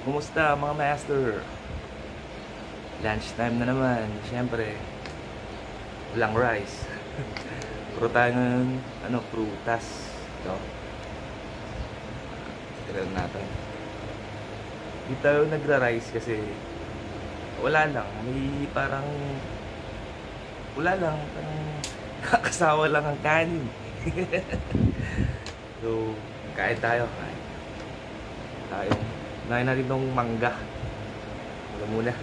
Kumusta mga master? Lunch time na naman. Siyempre, walang rice. Puro tayo ng prutas. Ito. Tignan natin. Hindi tayo nagra-rice kasi wala lang. May parang wala lang. Parang kakasawa lang ang kanin. So, kain tayo. Kain tayo. Nain natin itong mangga. Wala muna.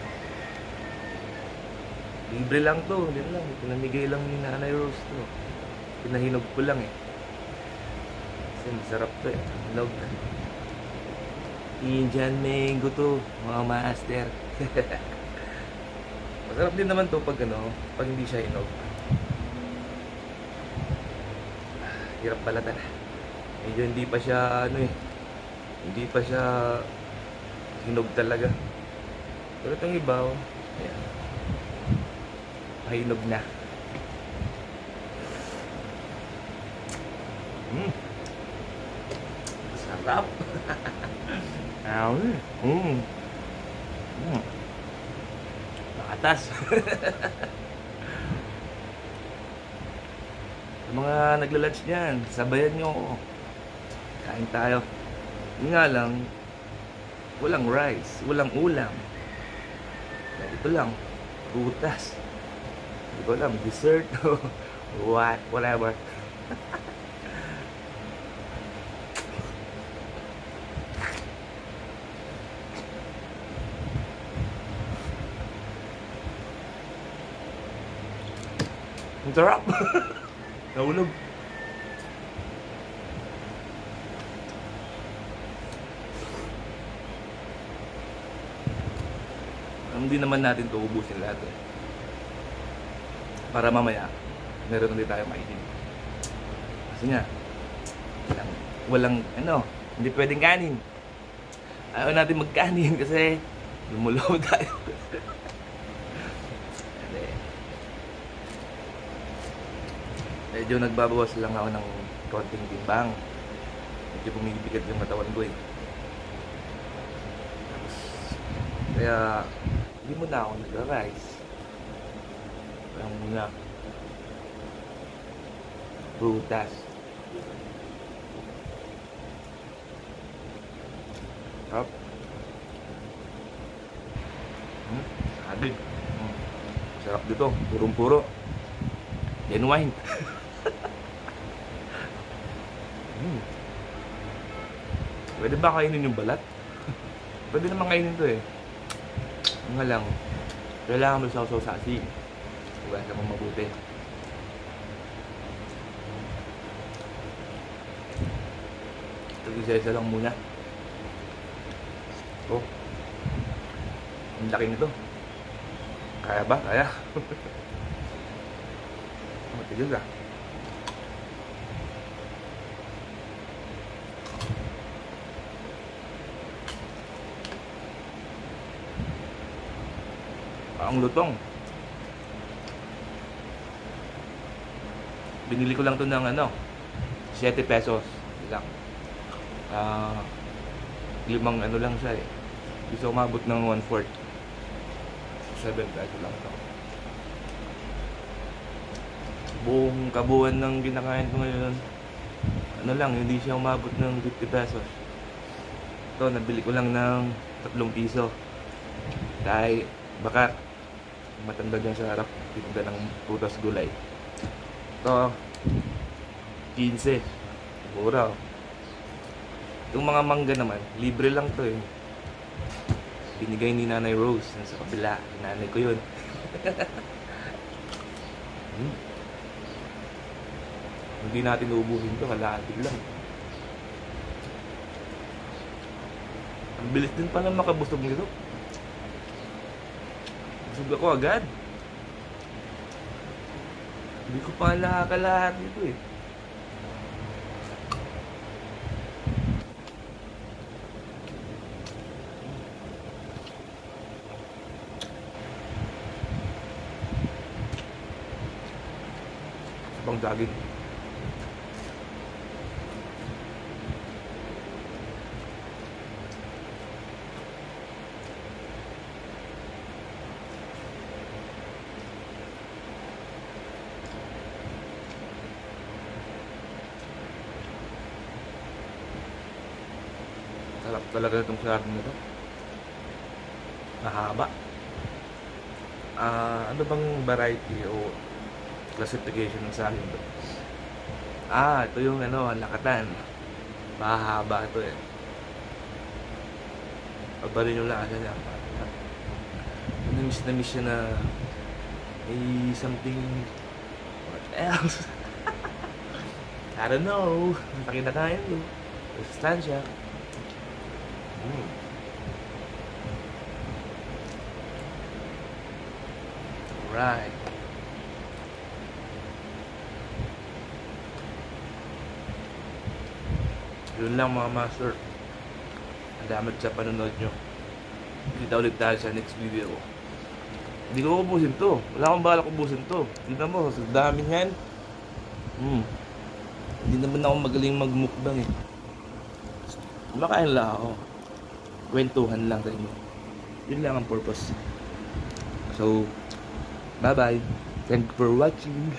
Libre lang to. Hindi lang. Pinamigay lang ni Nanay Rose to. Pinahinog ko lang eh. Kasi masarap to eh. Hinog. Indian mango to. Mga master. Masarap din naman to pag pag hindi siya hinog. Hirap balatan. Medyo hindi pa siya hindi pa siya hinog talaga. Pero itong iba, ayan, mahinog na. Sarap. Nakatas. Sa mga nagla-lunch niyan, sabayan nyo ako. Kain tayo. Yun nga lang, walang rice, walang ulam. Ito lang, prutas. Hindi ko alam, dessert o whatever. Ang sarap! Nahulog. Hindi naman natin ito ubusin lahat eh. Para mamaya meron ulit tayo mainin. Kasi nga walang hindi pwedeng kanin. Ayaw natin magkanin kasi lumulaw tayo. Medyo nagbabawas lang ako ng konting timbang. Medyo bumibigat yung katawan ko eh. Kaya hindi mo na ako nagra-rice. Parang muna prutas. Sarap. Adig. Sarap dito. Purong-puro. Genuine. Pwede ba kainin yung balat? Pwede naman kainin to eh. Nga lang, kailangan mo sausaw sa asin. Hugasan mo mabuti. Ito isa-isa lang muna. Oh, ang laki nito. Kaya ba? Kaya? Matigil ka. Ang lutong. Binili ko lang to ng 7 pesos lang. Limang lang siya eh. Gusto umabot ng 1/4. 7 pesos lang to. Buong kabuuan ng kinakain ko ngayon, lang, hindi siya umabot ng 50 pesos. Ito, nabili ko lang ng 3 piso. Dahil baka matanda dyan sa harap, titinda ng prutas gulay. Ito, 15. Mura. Itong mga mangga naman, libre lang to eh. Binigay ni Nanay Rose sa kabila. Nanay ko yun. Hindi natin uubuhin to, kalahati lang. Ang bilis din pala makabusog nito. Busog ako agad. Hindi ko pa lahat nito eh. Sabang daging. talaga itong sardine na to. Mahaba. Ano bang variety o classification ng saging to? Ito yung lakatan. Mahaba ito eh. Pabarin nyo lang kasi namiss siya na may something what else. I don't know. Pakinakain mo. Sustansya. Right. Yun lang mga master. Salamat sa panonood nyo. Kita ulit tayo sa next video. Hindi ko ubusin to. Wala akong balak ubusin to. Tignan mo, sa dami yan. Hindi naman ako magaling magmukbang eh. Kumakain lang ako. Kwentuhan lang sa inyo. Yun lang ang purpose. So, bye bye. Thank you for watching.